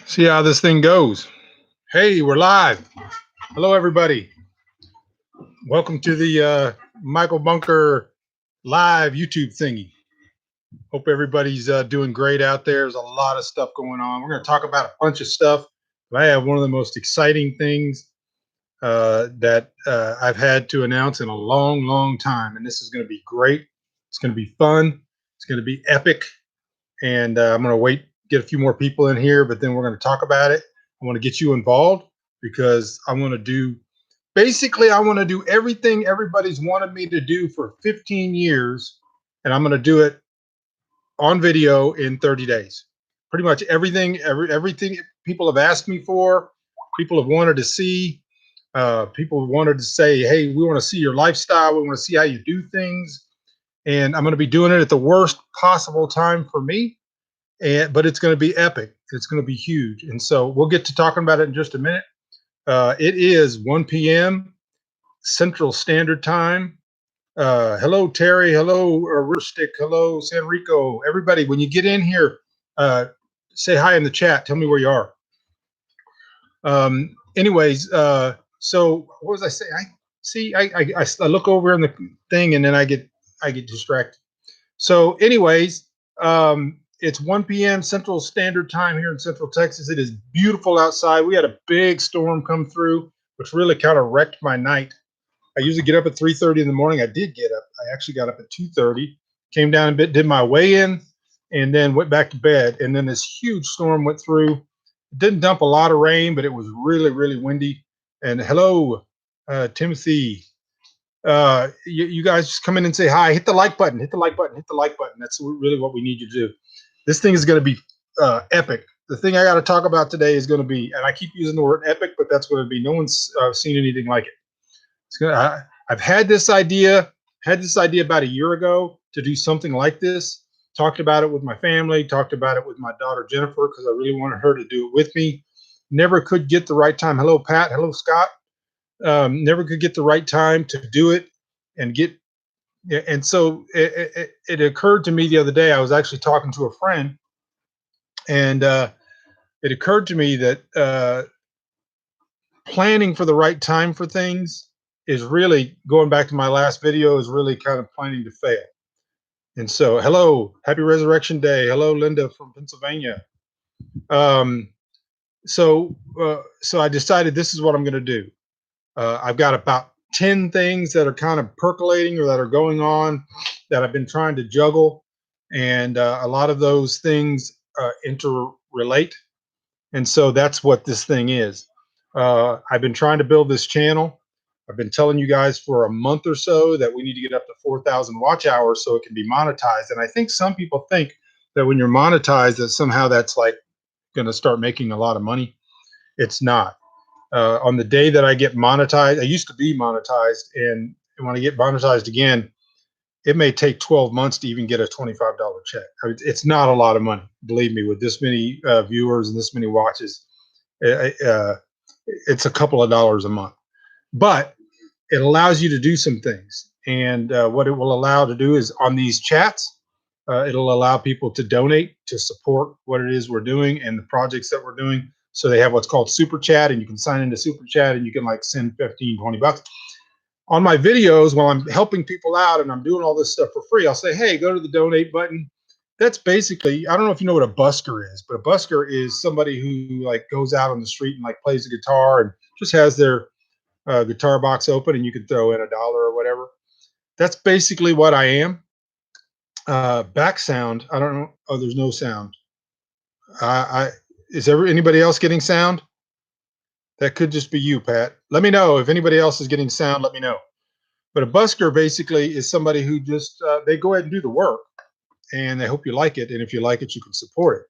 See how this thing goes. Hey, we're live. Hello, everybody. Welcome to the Michael Bunker live YouTube thingy. Hope everybody's doing great out there. There's a lot of stuff going on. We're going to talk about a bunch of stuff. But I have one of the most exciting things that I've had to announce in a long, long time. And this is going to be great. It's going to be fun. It's going to be epic. And I'm going to wait, get a few more people in here, but then we're going to talk about it. I want to get you involved because I want to do basically, I want to do everything everybody's wanted me to do for 15 years, and I'm going to do it on video in 30 days. Pretty much everything, everything people have asked me for, people have wanted to see. People wanted to say, "Hey, we want to see your lifestyle. We want to see how you do things." And I'm going to be doing it at the worst possible time for me, but it's going to be epic. It's going to be huge, and so we'll get to talking about it in just a minute. It is 1 p.m. Central Standard Time. Hello, Terry. Hello, Stick. Hello, San Rico. Everybody, when you get in here, say hi in the chat. Tell me where you are. Anyways, so what was I saying? I see. I look over in the thing and then I get distracted. So, anyways, it's 1 p.m. Central Standard Time here in Central Texas. It is beautiful outside. We had a big storm come through, which really kind of wrecked my night. I usually get up at 3:30 in the morning. I did get up. I actually got up at 2:30, came down a bit, did my weigh-in, and then went back to bed. And then this huge storm went through. It didn't dump a lot of rain, but it was really, really windy. And hello, Timothy. You guys just come in and say hi. Hit the like button. Hit the like button. Hit the like button. That's really what we need you to do. This thing is going to be epic. The thing I got to talk about today is going to be, and I keep using the word epic, but that's going to be. No one's seen anything like it. It's gonna. I've had this idea about a year ago to do something like this. Talked about it with my family. Talked about it with my daughter Jennifer because I really wanted her to do it with me. Never could get the right time. Hello, Pat. Hello, Scott. Never could get the right time to do it and get. And so it occurred to me the other day. I was actually talking to a friend, and it occurred to me that planning for the right time for things is really going back to my last video is really kind of planning to fail. And so, hello, happy Resurrection Day. Hello, Linda from Pennsylvania. Um, so I decided this is what I'm going to do. I've got about 10 things that are kind of percolating or that are going on that I've been trying to juggle. And a lot of those things interrelate. And so that's what this thing is. I've been trying to build this channel. I've been telling you guys for a month or so that we need to get up to 4,000 watch hours so it can be monetized. And I think some people think that when you're monetized, that somehow that's like going to start making a lot of money. It's not. On the day that I get monetized, I used to be monetized, and when I get monetized again, it may take 12 months to even get a $25 check. I mean, it's not a lot of money, believe me, with this many viewers and this many watches. It's a couple of dollars a month, but it allows you to do some things. And what it will allow to do is on these chats, it'll allow people to donate to support what it is we're doing and the projects that we're doing. So they have what's called SuperChat, and you can sign into SuperChat and you can like send 15, 20 bucks. On my videos, while I'm helping people out and I'm doing all this stuff for free, I'll say, hey, go to the donate button. That's basically, I don't know if you know what a busker is, but a busker is somebody who like goes out on the street and like plays a guitar and just has their guitar box open and you can throw in $1 or whatever. That's basically what I am. Back sound, I don't know. Oh, there's no sound. Is anybody else getting sound? That could just be you, Pat. Let me know if anybody else is getting sound. Let me know. But a busker basically is somebody who just they go ahead and do the work, and they hope you like it. And if you like it, you can support it.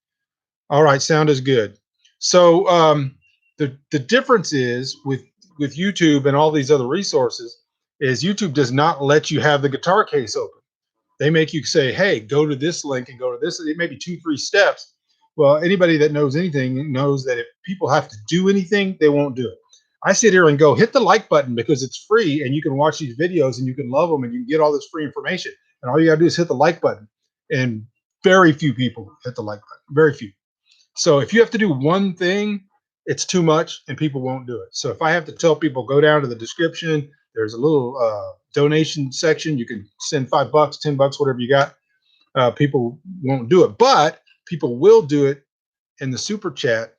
All right, sound is good. So the difference is with YouTube and all these other resources is YouTube does not let you have the guitar case open. They make you say, hey, go to this link and go to this. It may be 2-3 steps. Well, anybody that knows anything knows that if people have to do anything, they won't do it. I sit here and go, hit the like button because it's free and you can watch these videos and you can love them and you can get all this free information. And all you got to do is hit the like button. And very few people hit the like button. Very few. So if you have to do one thing, it's too much and people won't do it. So if I have to tell people, go down to the description, there's a little donation section. You can send $5, $10, whatever you got. People won't do it, but people will do it in the super chat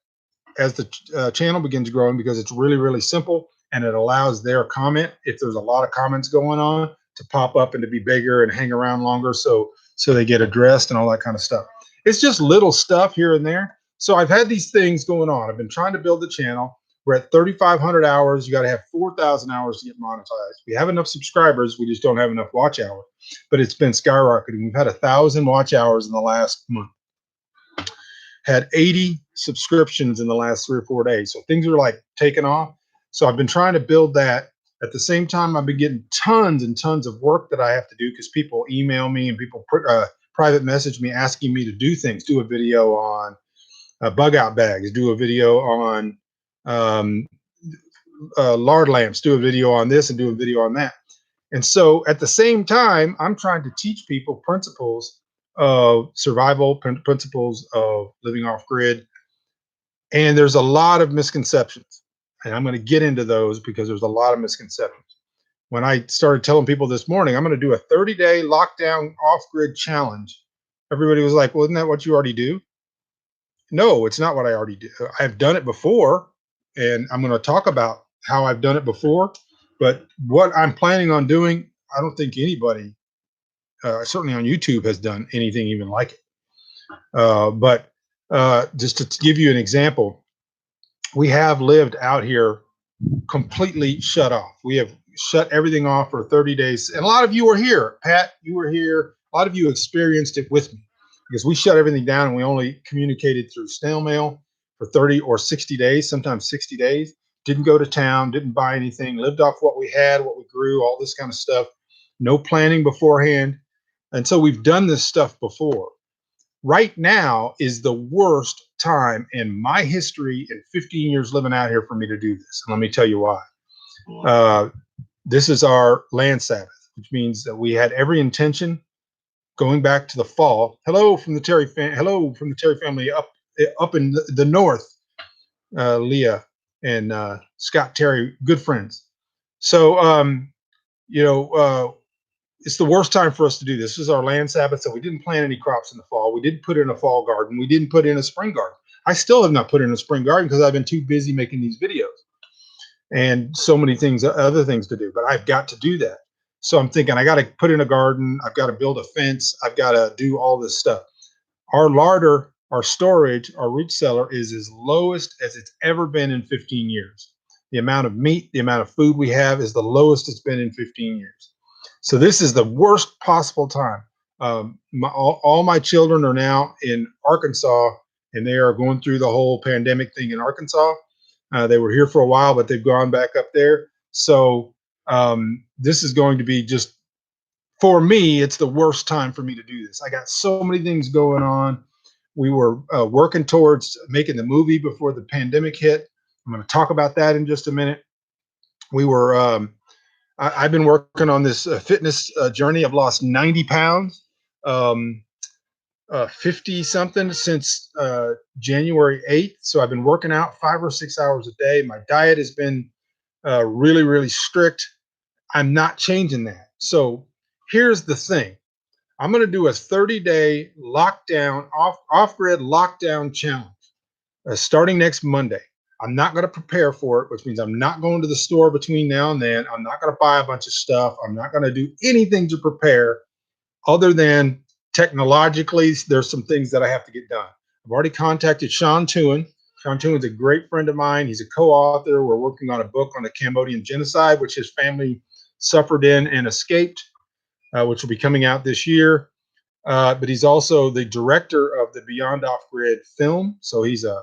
as the channel begins growing, because it's really, really simple, and it allows their comment, if there's a lot of comments going on, to pop up and to be bigger and hang around longer, so they get addressed and all that kind of stuff. It's just little stuff here and there. So I've had these things going on. I've been trying to build the channel. We're at 3,500 hours. You got to have 4,000 hours to get monetized. We have enough subscribers. We just don't have enough watch hours. But it's been skyrocketing. We've had 1,000 watch hours in the last month. Had 80 subscriptions in the last 3 or 4 days. So things are like taking off. So I've been trying to build that. At the same time, I've been getting tons and tons of work that I have to do, because people email me and people private message me asking me to do things, do a video on bug out bags, do a video on um, lard lamps, do a video on this and do a video on that. And so at the same time, I'm trying to teach people principles of survival, principles of living off grid. And there's a lot of misconceptions. And I'm going to get into those because there's a lot of misconceptions. When I started telling people this morning, I'm going to do a 30-day lockdown off grid challenge, everybody was like, well, isn't that what you already do? No, it's not what I already do. I've done it before, and I'm going to talk about how I've done it before. But what I'm planning on doing, I don't think anybody, certainly on YouTube, has done anything even like it. But just to give you an example, we have lived out here completely shut off. We have shut everything off for 30 days. And a lot of you were here. Pat, you were here. A lot of you experienced it with me, because we shut everything down and we only communicated through snail mail for 30 or 60 days, sometimes 60 days. Didn't go to town, didn't buy anything, lived off what we had, what we grew, all this kind of stuff. No planning beforehand. And so we've done this stuff before. Right now is the worst time in my history in 15 years living out here for me to do this. And let me tell you why. This is our land Sabbath, which means that we had every intention going back to the fall. Hello from the Terry family up in the north, Leah and Scott Terry, good friends. So it's the worst time for us to do this. This is our land Sabbath, so we didn't plant any crops in the fall. We didn't put in a fall garden. We didn't put in a spring garden. I still have not put in a spring garden because I've been too busy making these videos and so many things, other things to do. But I've got to do that. So I'm thinking I got to put in a garden. I've got to build a fence. I've got to do all this stuff. Our larder, our storage, our root cellar is as lowest as it's ever been in 15 years. The amount of meat, the amount of food we have is the lowest it's been in 15 years. So this is the worst possible time. All my children are now in Arkansas, and they are going through the whole pandemic thing in Arkansas. They were here for a while, but they've gone back up there. So this is going to be just, for me, it's the worst time for me to do this. I got so many things going on. We were working towards making the movie before the pandemic hit. I'm going to talk about that in just a minute. We were, I've been working on this fitness journey. I've lost 90 pounds, 50 something since January 8th. So I've been working out 5 or 6 hours a day. My diet has been really, really strict. I'm not changing that. So here's the thing. I'm going to do a 30-day lockdown, off-grid lockdown challenge starting next Monday. I'm not going to prepare for it, which means I'm not going to the store between now and then. I'm not going to buy a bunch of stuff. I'm not going to do anything to prepare other than technologically. There's some things that I have to get done. I've already contacted Sean Tuen. Sean Tuen's a great friend of mine. He's a co-author. We're working on a book on the Cambodian genocide, which his family suffered in and escaped, which will be coming out this year. But he's also the director of the Beyond Off Grid film. So he's a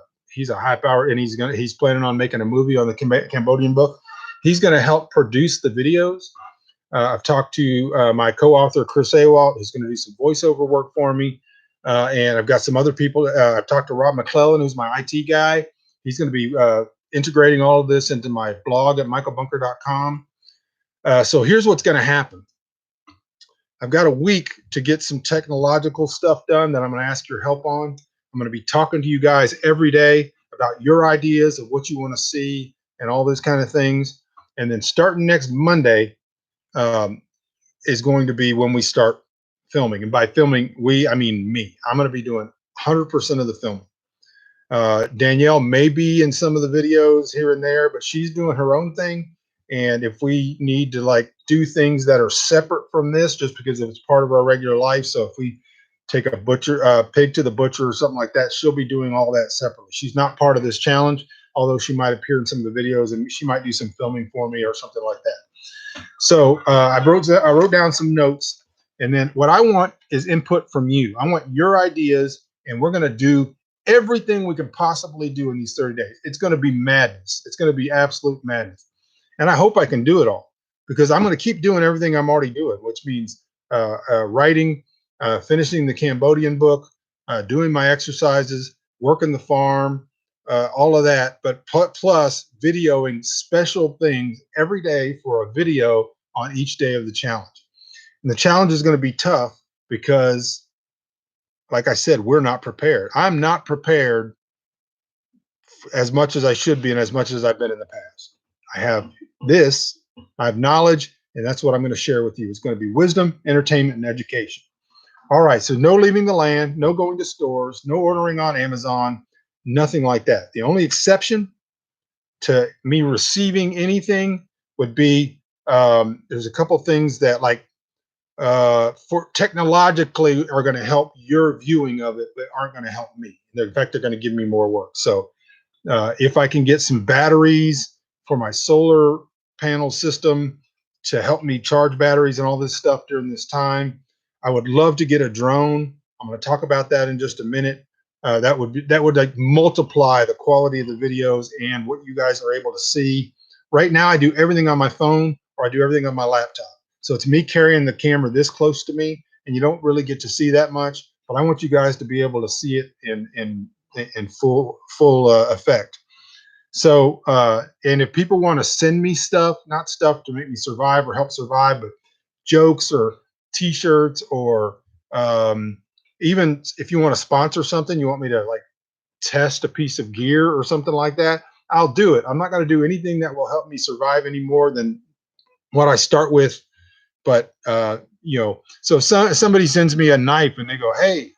high power, and he's planning on making a movie on the Cambodian book. He's going to help produce the videos. I've talked to my co-author Chris Awalt, who's going to do some voiceover work for me, and I've got some other people. I've talked to Rob McClellan, who's my IT guy. He's going to be integrating all of this into my blog at michaelbunker.com. So here's what's going to happen. I've got a week to get some technological stuff done that I'm going to ask your help on. I'm going to be talking to you guys every day about your ideas of what you want to see and all those kind of things. And then starting next Monday um, is going to be when we start filming. And by filming, I mean me. I'm going to be doing 100% of the filming. Danielle may be in some of the videos here and there, but she's doing her own thing. And if we need to like do things that are separate from this, just because it's part of our regular life, so if we take a pig to the butcher or something like that, she'll be doing all that separately. She's not part of this challenge, although she might appear in some of the videos and she might do some filming for me or something like that. So I wrote down some notes, and then what I want is input from you. I want your ideas, and we're going to do everything we can possibly do in these 30 days. It's going to be madness. It's going to be absolute madness. And I hope I can do it all, because I'm going to keep doing everything I'm already doing, which means writing, finishing the Cambodian book, doing my exercises, working the farm, all of that, but plus videoing special things every day for a video on each day of the challenge. And the challenge is going to be tough because, like I said, we're not prepared. I'm not prepared as much as I should be and as much as I've been in the past. I have I have knowledge, and that's what I'm going to share with you. It's going to be wisdom, entertainment, and education. All right, so no leaving the land, no going to stores, no ordering on Amazon, nothing like that. The only exception to me receiving anything would be there's a couple things that like for technologically are going to help your viewing of it, but aren't going to help me. In fact, they're going to give me more work. So if I can get some batteries for my solar panel system to help me charge batteries and all this stuff during this time, I would love to get a drone. I'm going to talk about that in just a minute. That would like multiply the quality of the videos and what you guys are able to see. Right now, I do everything on my phone or I do everything on my laptop. So it's me carrying the camera this close to me, and you don't really get to see that much. But I want you guys to be able to see it in full effect. So, and if people want to send me stuff, not stuff to make me survive or help survive, but jokes or T-shirts or even if you want to sponsor something, you want me to like test a piece of gear or something like that, I'll do it. I'm not going to do anything that will help me survive any more than what I start with. But so somebody sends me a knife and they go, "Hey,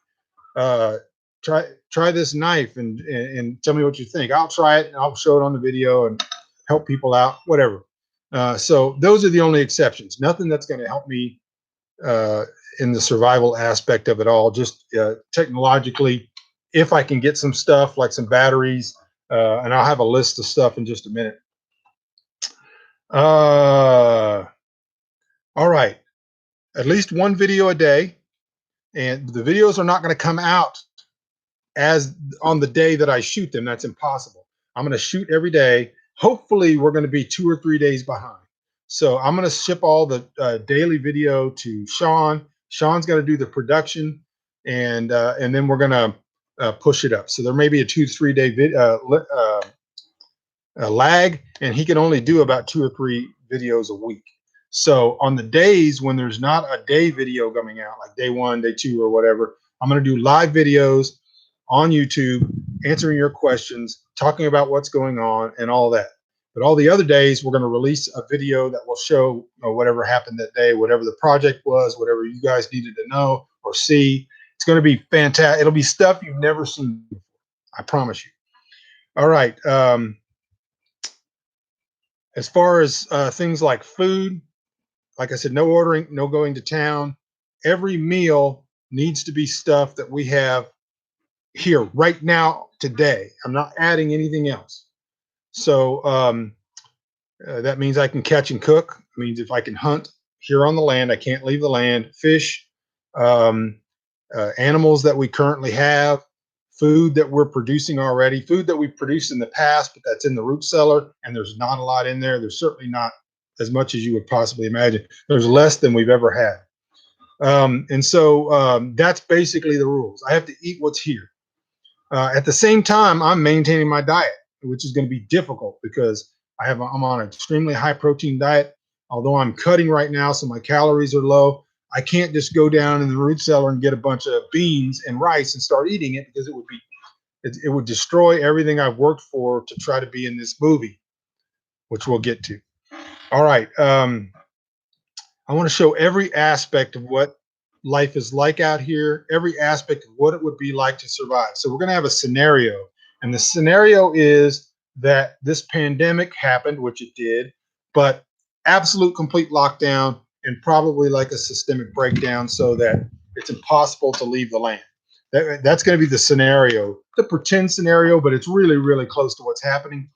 uh, try this knife and tell me what you think." I'll try it and I'll show it on the video and help people out, whatever. So those are the only exceptions. Nothing that's going to help me in the survival aspect of it all. Just technologically, if I can get some stuff like some batteries, and I'll have a list of stuff in just a minute. All right, at least one video a day, and the videos are not going to come out as on the day that I shoot them. That's impossible. I'm going to shoot every day. Hopefully, we're going to be 2 or 3 days behind. So I'm going to ship all the daily video to Sean. Sean's going to do the production, and then we're going to push it up. So there may be a 2 to 3 day lag, and he can only do about 2 or 3 videos a week. So on the days when there's not a day video coming out, like day 1, day 2, or whatever, I'm going to do live videos on YouTube, answering your questions, talking about what's going on and all that. But all the other days, we're going to release a video that will show whatever happened that day, whatever the project was, whatever you guys needed to know or see. It's going to be fantastic. It'll be stuff you've never seen before. I promise you. All right. As far as things like food, like I said, no ordering, no going to town. Every meal needs to be stuff that we have here right now today. I'm not adding anything else. So that means I can catch and cook. It means if I can hunt here on the land, I can't leave the land. Fish, animals that we currently have, food that we're producing already, food that we've produced in the past, but that's in the root cellar, and there's not a lot in there. There's certainly not as much as you would possibly imagine. There's less than we've ever had. And so that's basically the rules. I have to eat what's here. At the same time, I'm maintaining my diet, which is going to be difficult because I'm on an extremely high protein diet. Although I'm cutting right now, so my calories are low, I can't just go down in the root cellar and get a bunch of beans and rice and start eating it, because it would destroy everything I've worked for to try to be in this movie, which we'll get to. All right. I want to show every aspect of what life is like out here, every aspect of what it would be like to survive. So we're going to have a scenario, and the scenario is that this pandemic happened, which it did, but absolute complete lockdown and probably like a systemic breakdown so that it's impossible to leave the land. That's going to be the scenario, the pretend scenario, but it's really, really close to what's happening.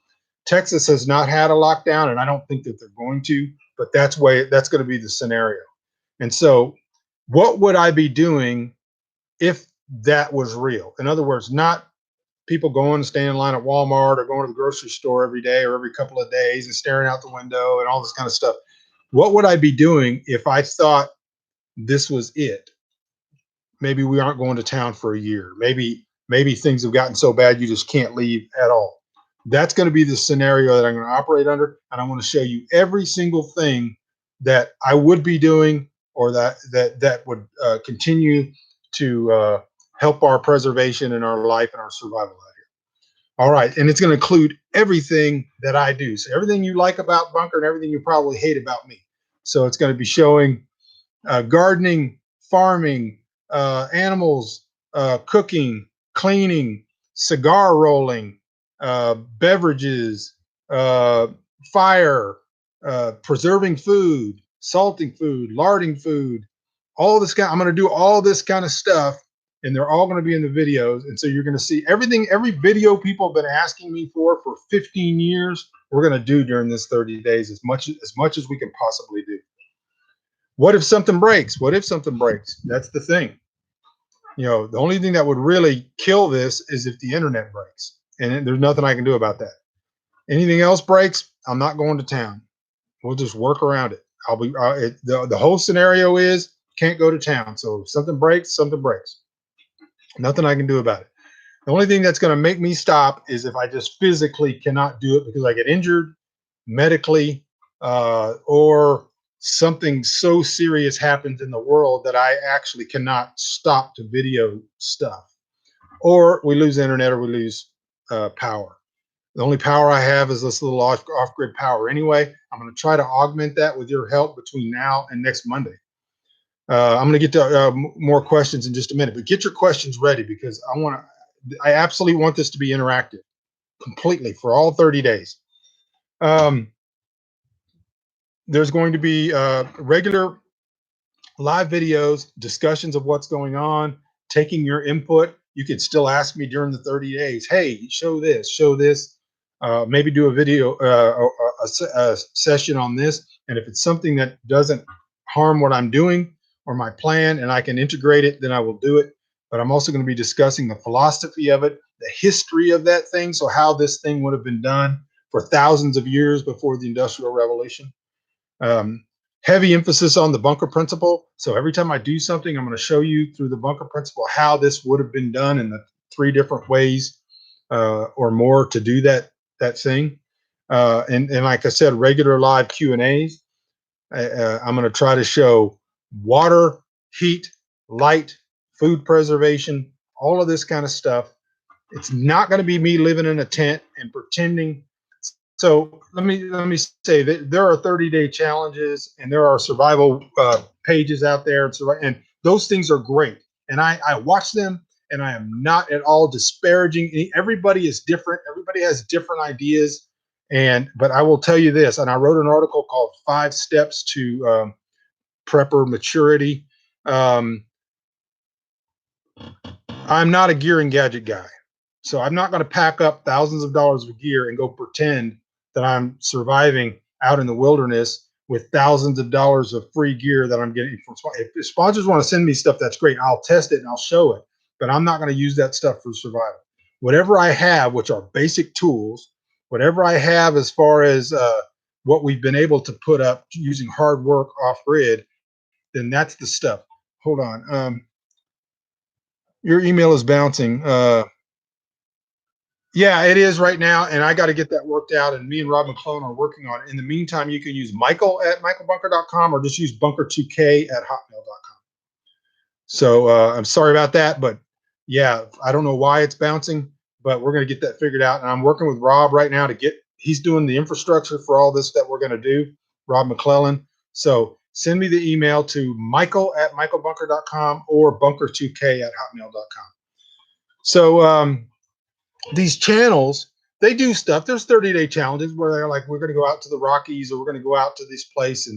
Texas has not had a lockdown, and I don't think that they're going to, but that's going to be the scenario. And so, what would I be doing if that was real? In other words, not people going to stand in line at Walmart or going to the grocery store every day or every couple of days and staring out the window and all this kind of stuff. What would I be doing if I thought this was it? Maybe we aren't going to town for a year. Maybe things have gotten so bad you just can't leave at all. That's going to be the scenario that I'm going to operate under, and I want to show you every single thing that I would be doing, or that would continue to help our preservation and our life and our survival out here. All right, and it's going to include everything that I do. So everything you like about Bunker and everything you probably hate about me. So it's going to be showing gardening, farming, animals, cooking, cleaning, cigar rolling, beverages, uh, fire, preserving food, salting food, larding food, all this kind. I'm going to do all this kind of stuff, and they're all going to be in the videos. And so you're going to see everything, every video people have been asking me for 15 years. We're going to do during this 30 days as much as we can possibly do. What if something breaks? What if something breaks? That's the thing. The only thing that would really kill this is if the internet breaks, and there's nothing I can do about that. Anything else breaks, I'm not going to town. We'll just work around it. The whole scenario is can't go to town. So if something breaks, something breaks. Nothing I can do about it. The only thing that's going to make me stop is if I just physically cannot do it because I get injured medically, or something so serious happens in the world that I actually cannot stop to video stuff, or we lose internet, or we lose power. The only power I have is this little off-grid power anyway. I'm going to try to augment that with your help between now and next Monday. I'm going to get to more questions in just a minute, but get your questions ready, because I absolutely want this to be interactive completely for all 30 days. There's going to be regular live videos, discussions of what's going on, taking your input. You could still ask me during the 30 days, hey, show this, maybe do a video, a session on this. And if it's something that doesn't harm what I'm doing or my plan and I can integrate it, then I will do it. But I'm also going to be discussing the philosophy of it, the history of that thing. So how this thing would have been done for thousands of years before the Industrial Revolution. Heavy emphasis on the bunker principle. So every time I do something, I'm going to show you through the bunker principle how this would have been done in the 3 different ways or more to do that thing. And like I said, regular live Q&As. I'm going to try to show water, heat, light, food preservation, all of this kind of stuff. It's not going to be me living in a tent and pretending. So let me say that there are 30-day challenges and there are survival pages out there, and those things are great. And I watch them, and I am not at all disparaging. Everybody is different. Everybody has different ideas. But I will tell you this, and I wrote an article called 5 Steps to Prepper Maturity. I'm not a gear and gadget guy. So I'm not going to pack up thousands of dollars of gear and go pretend that I'm surviving out in the wilderness with thousands of dollars of free gear that I'm getting from sponsors. If sponsors want to send me stuff, that's great. I'll test it and I'll show it, but I'm not going to use that stuff for survival. Whatever I have, which are basic tools, whatever I have as far as what we've been able to put up using hard work off grid, then that's the stuff. Hold on. Your email is bouncing. Yeah, it is right now, and I got to get that worked out. And me and Rob McClellan are working on it. In the meantime, you can use Michael at michaelbunker.com or just use bunker2k at hotmail.com. So I'm sorry about that, but yeah, I don't know why it's bouncing, but we're going to get that figured out. And I'm working with Rob right now to get. He's doing the infrastructure for all this that we're going to do. Rob McClellan. So send me the email to Michael at michaelbunker.com or bunker2k at hotmail.com. So these channels, they do stuff. There's 30-day challenges where they're like, we're going to go out to the Rockies or we're going to go out to this place,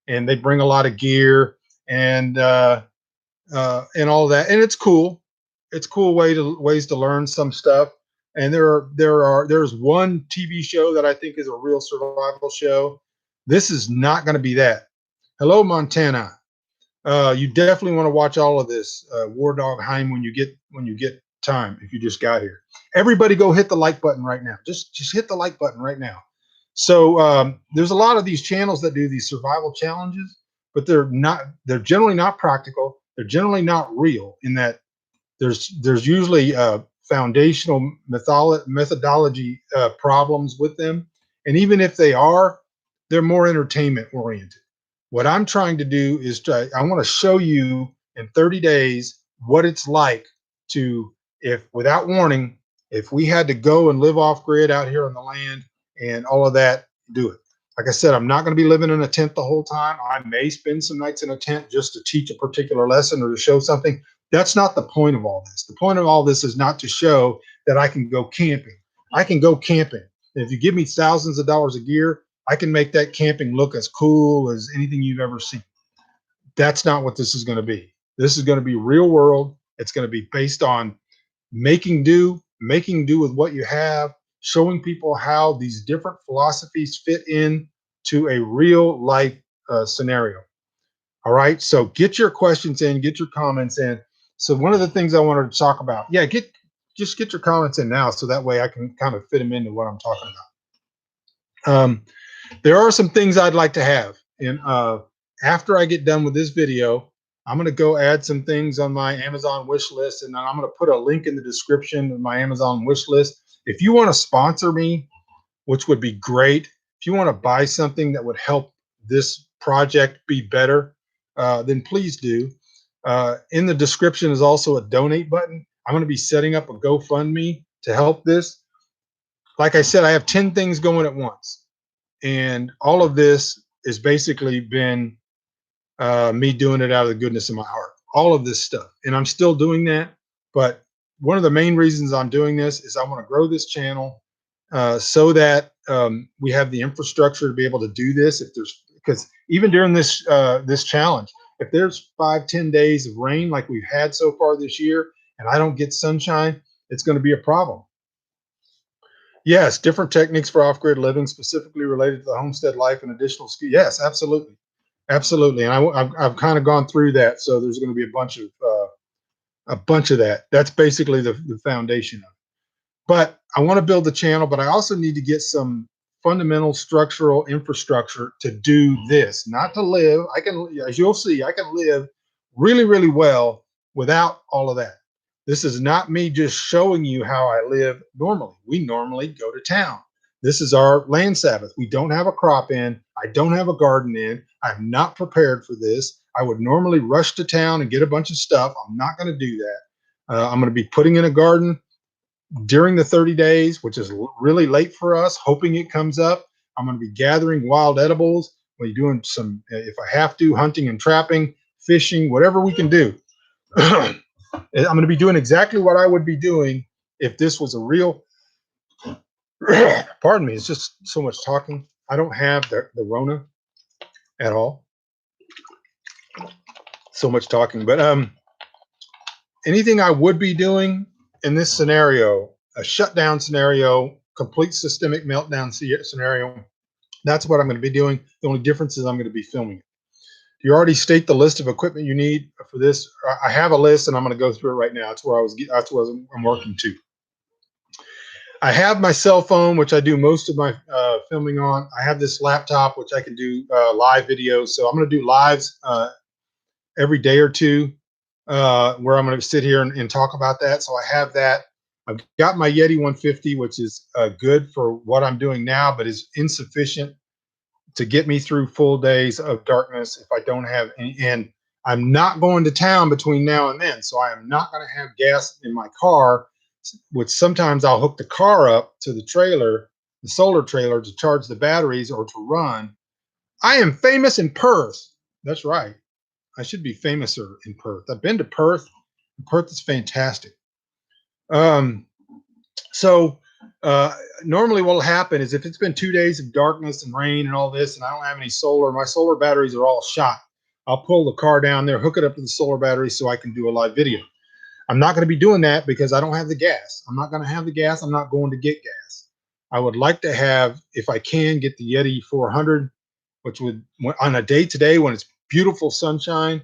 and they bring a lot of gear and all that, and it's cool. It's cool ways to learn some stuff. And there's one TV show that I think is a real survival show. This is not going to be that. Hello, Montana. You definitely want to watch all of this, War Dog Heim, when you get time. If you just got here, everybody go hit the like button right now. Just hit the like button right now. So there's a lot of these channels that do these survival challenges, but they're generally not practical. They're generally not real in that there's usually foundational methodology problems with them, and even if they are, they're more entertainment oriented. What I'm trying to do is I want to show you in 30 days what it's like to, if without warning, if we had to go and live off grid out here on the land and all of that, do it. Like I said, I'm not going to be living in a tent the whole time. I may spend some nights in a tent just to teach a particular lesson or to show something. That's not the point of all this. The point of all this is not to show that I can go camping. I can go camping. And if you give me thousands of dollars of gear, I can make that camping look as cool as anything you've ever seen. That's not what this is going to be. This is going to be real world. It's going to be based on making do with what you have, showing people how these different philosophies fit in to a real life scenario. All right. So get your questions in, get your comments in. So one of the things I wanted to talk about, yeah, just get your comments in now, so that way I can kind of fit them into what I'm talking about. There are some things I'd like to have, and after I get done with this video, I'm going to go add some things on my Amazon wish list, and then I'm going to put a link in the description of my Amazon wish list. If you want to sponsor me, which would be great, if you want to buy something that would help this project be better, then please do. In the description is also a donate button. I'm going to be setting up a GoFundMe to help this. Like I said, I have 10 things going at once. And all of this has basically been me doing it out of the goodness of my heart. All of this stuff. And I'm still doing that. But one of the main reasons I'm doing this is I want to grow this channel so that we have the infrastructure to be able to do this. Because even during this challenge, if there's 5-10 days of rain like we've had so far this year, and I don't get sunshine, it's going to be a problem. Yes, different techniques for off-grid living, specifically related to the homestead life and additional skill. Yes, absolutely, absolutely. And I've kind of gone through that, so there's going to be a bunch of that. That's basically the foundation of it. But I want to build the channel, but I also need to get some fundamental structural infrastructure to do this, not to live. I can, as you'll see, I can live really, really well without all of that. This is not me just showing you how I live normally. We normally go to town. This is our land Sabbath. We don't have a crop in. I don't have a garden in. I'm not prepared for this. I would normally rush to town and get a bunch of stuff. I'm not going to do that. I'm going to be putting in a garden during the 30 days, which is really late for us, hoping it comes up. I'm going to be gathering wild edibles. We're doing some, if I have to, hunting and trapping, fishing, whatever we can do. I'm going to be doing exactly what I would be doing if this was a real, pardon me, it's just so much talking. I don't have the Rona at all. So much talking. But anything I would be doing in this scenario, a shutdown scenario, complete systemic meltdown scenario, that's what I'm going to be doing. The only difference is I'm going to be filming it. You already state the list of equipment you need for this. I have a list, and I'm going to go through it right now. That's where I'm working to. I have my cell phone, which I do most of my filming on. I have this laptop, which I can do live videos. So I'm going to do lives every day or two where I'm going to sit here and talk about that. So I have that. I've got my Yeti 150, which is good for what I'm doing now, but is insufficient to get me through full days of darkness if I don't have any. And I'm not going to town between now and then. So I am not going to have gas in my car, which sometimes I'll hook the car up to the trailer, the solar trailer, to charge the batteries or to run. I am famous in Perth. That's right. I should be famouser in Perth. I've been to Perth. Perth is fantastic. Um, so uh, normally what will happen is if it's been 2 days of darkness and rain and all this, and I don't have any solar, my solar batteries are all shot. I'll pull the car down there, hook it up to the solar battery so I can do a live video. I'm not going to be doing that because I don't have the gas. I'm not going to have the gas. I'm not going to get gas. I would like to have, if I can, get the Yeti 400, which would, on a day today when it's beautiful sunshine,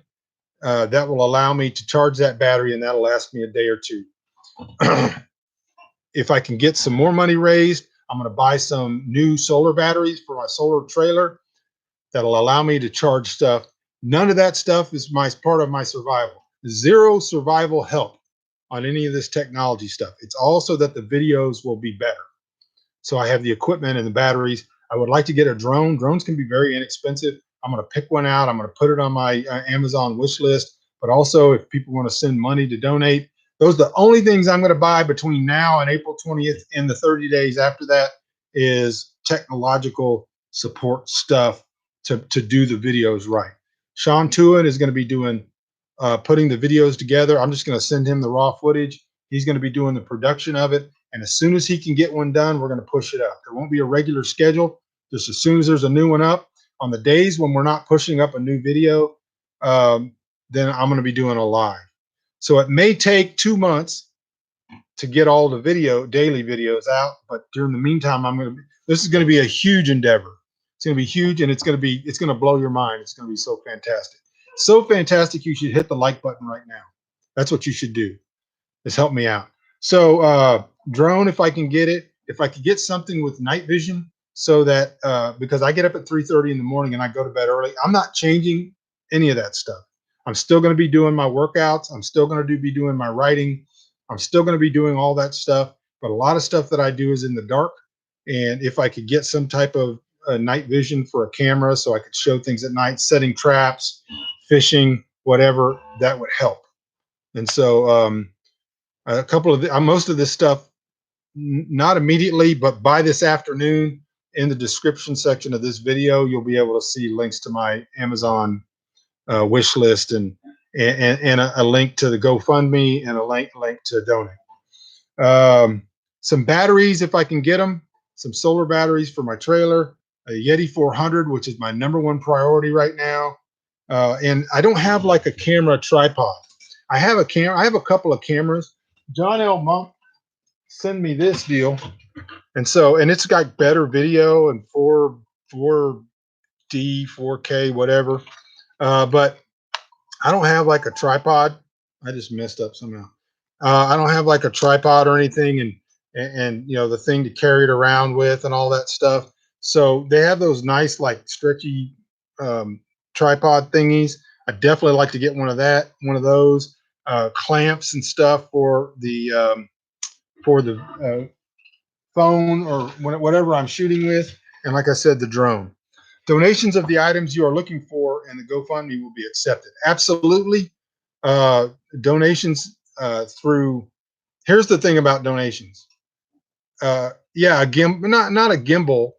that will allow me to charge that battery and that'll last me a day or two. If I can get some more money raised, I'm going to buy some new solar batteries for my solar trailer that'll allow me to charge stuff. None of that stuff is my part of my survival. Zero survival help on any of this technology stuff. It's also that the videos will be better. So I have the equipment and the batteries. I would like to get a drone. Drones can be very inexpensive. I'm going to pick one out. I'm going to put it on my Amazon wish list. But also, if people want to send money to donate, those are the only things I'm going to buy between now and April 20th and the 30 days after that is technological support stuff to do the videos right. Sean Tuin is going to be doing putting the videos together. I'm just going to send him the raw footage. He's going to be doing the production of it. And as soon as he can get one done, we're going to push it up. There won't be a regular schedule. Just as soon as there's a new one up, on the days when we're not pushing up a new video, then I'm going to be doing a live. So it may take 2 months to get all the daily videos out. But during the meantime, this is going to be a huge endeavor. It's going to be huge, and it's going to blow your mind. It's going to be so fantastic. So fantastic, you should hit the like button right now. That's what you should do. Is help me out. So drone, if I can get it, if I could get something with night vision, so that because I get up at 3:30 in the morning and I go to bed early, I'm not changing any of that stuff. I'm still going to be doing my workouts. I'm still going to be doing my writing. I'm still going to be doing all that stuff. But a lot of stuff that I do is in the dark. And if I could get some type of night vision for a camera, so I could show things at night, setting traps, fishing, whatever, that would help. And so a couple of most of this stuff, not immediately, but by this afternoon, in the description section of this video, you'll be able to see links to my Amazon wish list and a link to the GoFundMe and a link to donate. Some batteries, if I can get them, some solar batteries for my trailer, a Yeti 400, which is my #1 priority right now. And I don't have like a camera tripod. I have a camera. I have a couple of cameras. John L. Monk send me this deal, and it's got better video and 4D, 4K, whatever. But I don't have like a tripod. I just messed up somehow. I don't have like a tripod or anything, and the thing to carry it around with and all that stuff. So they have those nice like stretchy tripod thingies. I definitely like to get one of those clamps and stuff for the phone or whatever I'm shooting with. And like I said, the drone. Donations of the items you are looking for and the GoFundMe will be accepted. Absolutely. Donations through. Here's the thing about donations. Yeah, a gimbal, not a gimbal.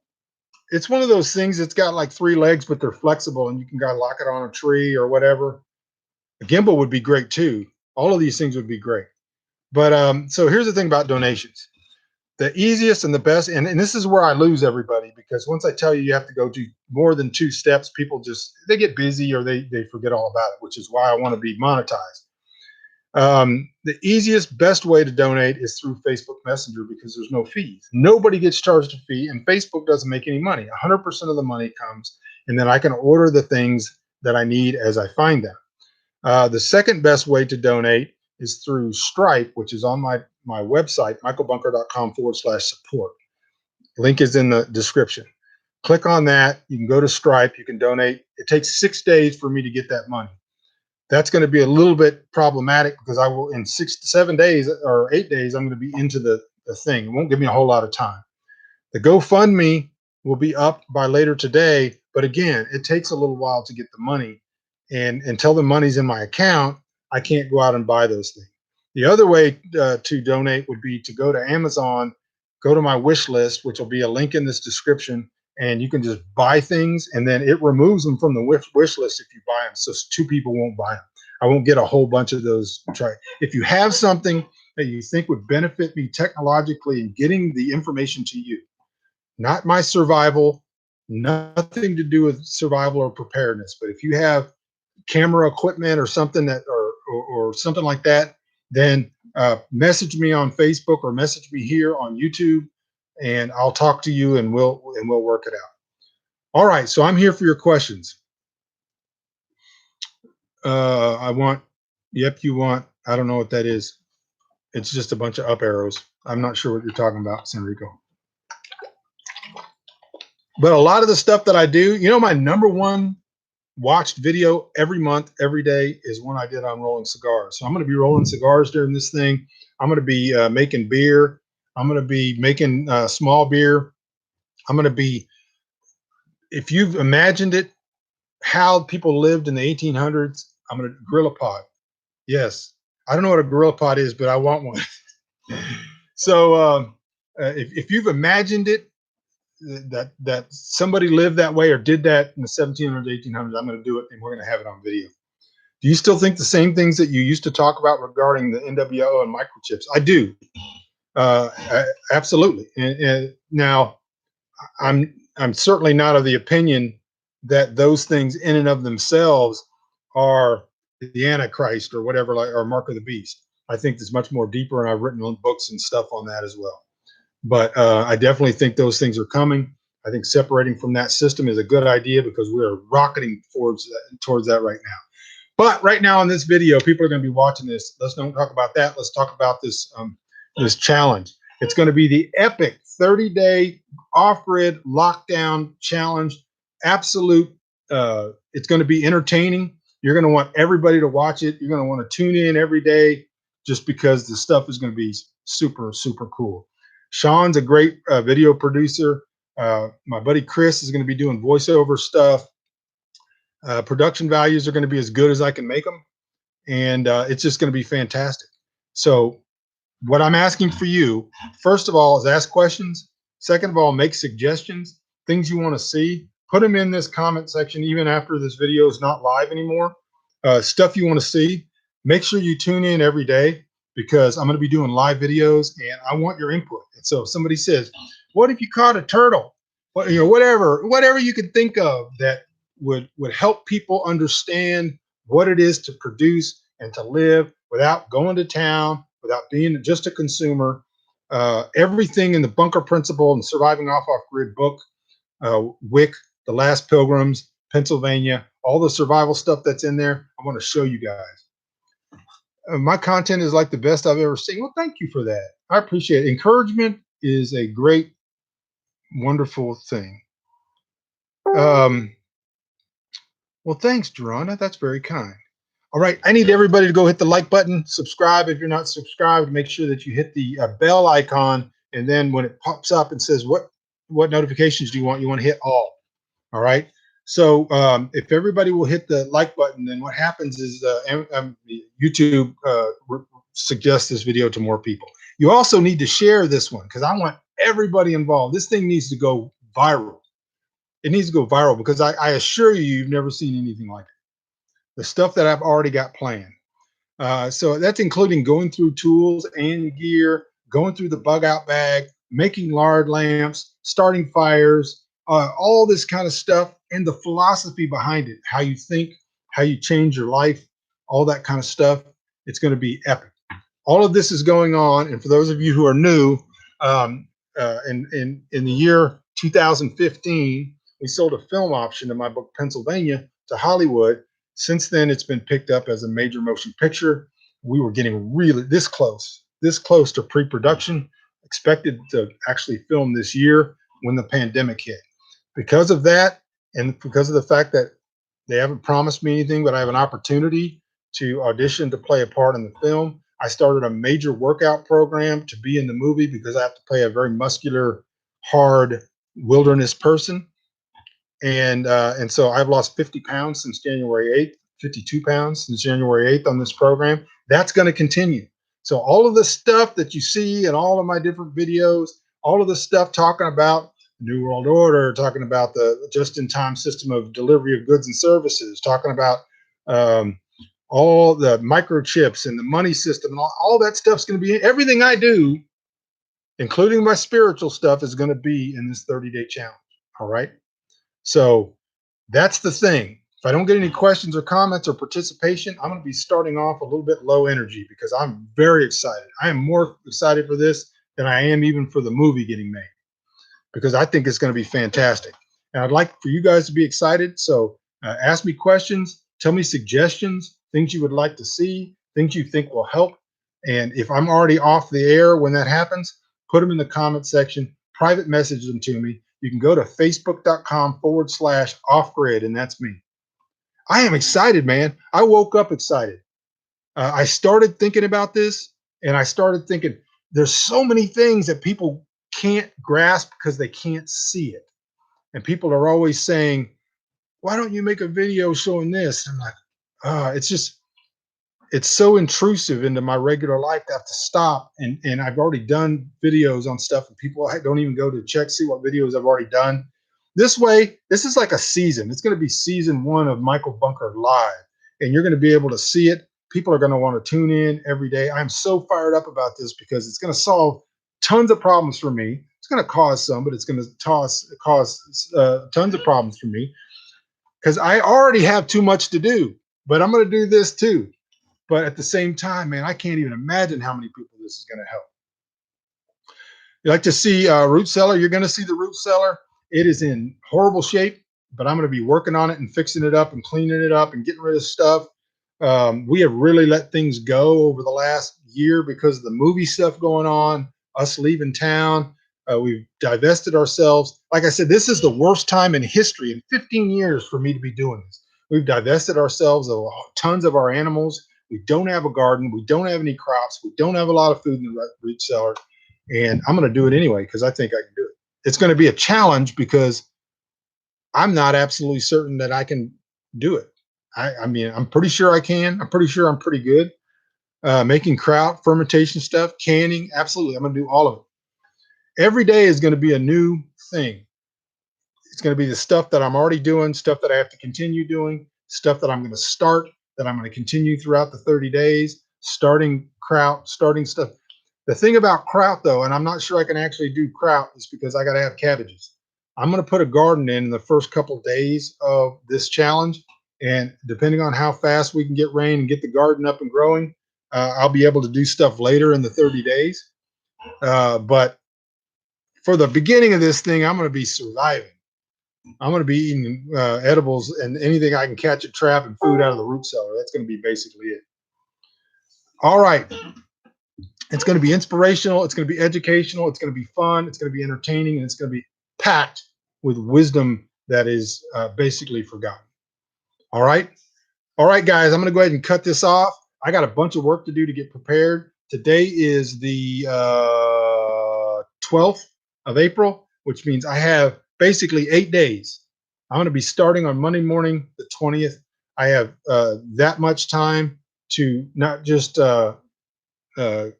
It's one of those things that's got like 3 legs, but they're flexible and you can go lock it on a tree or whatever. A gimbal would be great too. All of these things would be great. But so here's the thing about donations. The easiest and the best, and this is where I lose everybody, because once I tell you have to go do more than 2 steps, people they get busy or they forget all about it, which is why I want to be monetized. The easiest, best way to donate is through Facebook Messenger because there's no fees. Nobody gets charged a fee, and Facebook doesn't make any money. 100% of the money comes, and then I can order the things that I need as I find them. The second best way to donate is through Stripe, which is on my website, michaelbunker.com/support. Link is in the description. Click on that. You can go to Stripe. You can donate. It takes 6 days for me to get that money. That's going to be a little bit problematic because I will, in 6 to 7 days or 8 days, I'm going to be into the thing. It won't give me a whole lot of time. The GoFundMe will be up by later today, but again, it takes a little while to get the money. And until the money's in my account, I can't go out and buy those things. The other way to donate would be to go to Amazon, go to my wish list, which will be a link in this description, and you can just buy things, and then it removes them from the wish list if you buy them. So two people won't buy them. I won't get a whole bunch of those. If you have something that you think would benefit me technologically in getting the information to you, not my survival, nothing to do with survival or preparedness. But if you have camera equipment or something that, or something like that, then message me on Facebook or message me here on YouTube, and I'll talk to you and we'll work it out. All right, so I'm here for your questions. I want, yep, you want, I don't know what that is. It's just a bunch of up arrows. I'm not sure what you're talking about, Senrico. But a lot of the stuff that I do, my number one watched video every month, every day is one I did on rolling cigars. So I'm going to be rolling cigars during this thing. I'm going to be making beer. I'm going to be making small beer. I'm going to be, if you've imagined it, how people lived in the 1800s, I'm going to gorilla pot. Yes. I don't know what a gorilla pot is, but I want one. So if you've imagined it, that somebody lived that way or did that in the 1700s, 1800s, I'm going to do it, and we're going to have it on video. Do you still think the same things that you used to talk about regarding the NWO and microchips? I do, absolutely. And now, I'm certainly not of the opinion that those things in and of themselves are the Antichrist or whatever, like, or Mark of the Beast. I think there's much more deeper, and I've written books and stuff on that as well. But I definitely think those things are coming. I think separating from that system is a good idea because we are rocketing towards that right now. But right now in this video, people are going to be watching this. Let's don't talk about that. Let's talk about this this challenge. It's going to be the epic 30-day off-grid lockdown challenge. Absolute. It's going to be entertaining. You're going to want everybody to watch it. You're going to want to tune in every day just because the stuff is going to be super, super cool. Sean's a great video producer. My buddy Chris is going to be doing voiceover stuff. Production values are going to be as good as I can make them, and it's just going to be fantastic. So what I'm asking for you, first of all, is ask questions. Second of all, make suggestions, things you want to see. Put them in this comment section even after this video is not live anymore. Stuff you want to see. Make sure you tune in every day because I'm going to be doing live videos and I want your input. And so if somebody says, what if you caught a turtle? Well, whatever you could think of that would help people understand what it is to produce and to live without going to town, without being just a consumer. Everything in the Bunker Principle and Surviving Off-Grid book, WIC, The Last Pilgrims, Pennsylvania, all the survival stuff that's in there, I want to show you guys. My content is like the best I've ever seen. Well, thank you for that. I appreciate it. Encouragement is a great, wonderful thing. Well, thanks, Gerona. That's very kind. All right, I need everybody to go hit the like button, subscribe if you're not subscribed, make sure that you hit the bell icon, and then when it pops up and says what notifications do you want to hit all. All right, so if everybody will hit the like button, then what happens is YouTube suggests this video to more people. You also need to share this one because I want everybody involved. This thing needs to go viral. It needs to go viral because I assure you, you've never seen anything like it. The stuff that I've already got planned. So that's including going through tools and gear, going through the bug out bag, making lard lamps, starting fires, all this kind of stuff, and the philosophy behind it, how you think, how you change your life, all that kind of stuff. It's going to be epic. All of this is going on, and for those of you who are new, in the year 2015, we sold a film option to my book Pennsylvania to Hollywood. Since then, it's been picked up as a major motion picture. We were getting really this close to pre-production, expected to actually film this year when the pandemic hit. Because of that, and because of the fact that they haven't promised me anything, but I have an opportunity to audition to play a part in the film. I started a major workout program to be in the movie because I have to play a very muscular, hard wilderness person. And so I've lost 50 pounds since January 8th, 52 pounds since January 8th on this program. That's going to continue. So all of the stuff that you see in all of my different videos, all of the stuff talking about the New World Order, talking about the just-in-time system of delivery of goods and services, talking about all the microchips and the money system, and all that stuff's going to be in everything I do, including my spiritual stuff, is going to be in this 30-day challenge. All right. So that's the thing. If I don't get any questions or comments or participation, I'm going to be starting off a little bit low energy because I'm very excited. I am more excited for this than I am even for the movie getting made, because I think it's going to be fantastic. And I'd like for you guys to be excited. So ask me questions, tell me suggestions, things you would like to see, things you think will help. And if I'm already off the air when that happens, put them in the comment section, private message them to me. You can go to facebook.com/offgrid, and that's me. I am excited, man. I woke up excited. I started thinking about this, and I started thinking there's so many things that people can't grasp because they can't see it. And people are always saying, why don't you make a video showing this? I'm like, it's so intrusive into my regular life to have to stop. And I've already done videos on stuff, and people don't even go to check, see what videos I've already done. This way, this is like a season. It's going to be season 1 of Michael Bunker Live, and you're going to be able to see it. People are going to want to tune in every day. I'm so fired up about this because it's going to solve tons of problems for me. It's going to cause some, but it's going to cause tons of problems for me because I already have too much to do. But I'm going to do this too. But at the same time, man, I can't even imagine how many people this is going to help. You like to see root cellar? You're going to see the root cellar. It is in horrible shape, but I'm going to be working on it and fixing it up and cleaning it up and getting rid of stuff. We have really let things go over the last year because of the movie stuff going on, us leaving town. We've divested ourselves. Like I said, this is the worst time in history in 15 years for me to be doing this. We've divested ourselves of tons of our animals. We don't have a garden. We don't have any crops. We don't have a lot of food in the root cellar. And I'm going to do it anyway because I think I can do it. It's going to be a challenge because I'm not absolutely certain that I can do it. I mean, I'm pretty sure I can. I'm pretty sure I'm pretty good. Making kraut, fermentation stuff, canning, absolutely. I'm going to do all of it. Every day is going to be a new thing. It's going to be the stuff that I'm already doing, stuff that I have to continue doing, stuff that I'm going to start, that I'm going to continue throughout the 30 days, starting kraut, starting stuff. The thing about kraut, though, and I'm not sure I can actually do kraut, is because I got to have cabbages. I'm going to put a garden in the first couple of days of this challenge. And depending on how fast we can get rain and get the garden up and growing, I'll be able to do stuff later in the 30 days. But for the beginning of this thing, I'm going to be surviving. I'm going to be eating edibles and anything I can catch a trap and food out of the root cellar. That's going to be basically it. All right. It's going to be inspirational. It's going to be educational. It's going to be fun. It's going to be entertaining. And it's going to be packed with wisdom that is basically forgotten. All right. All right, guys, I'm going to go ahead and cut this off. I got a bunch of work to do to get prepared. Today is the 12th of April, which means I have basically 8 days. I'm going to be starting on Monday morning, the 20th. I have that much time to not just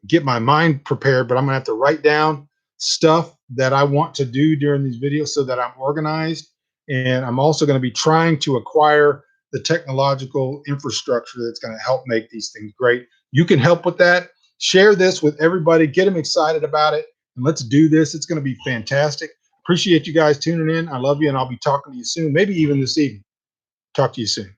get my mind prepared, but I'm going to have to write down stuff that I want to do during these videos so that I'm organized. And I'm also going to be trying to acquire the technological infrastructure that's going to help make these things great. You can help with that. Share this with everybody. Get them excited about it. And let's do this. It's going to be fantastic. Appreciate you guys tuning in. I love you, and I'll be talking to you soon, maybe even this evening. Talk to you soon.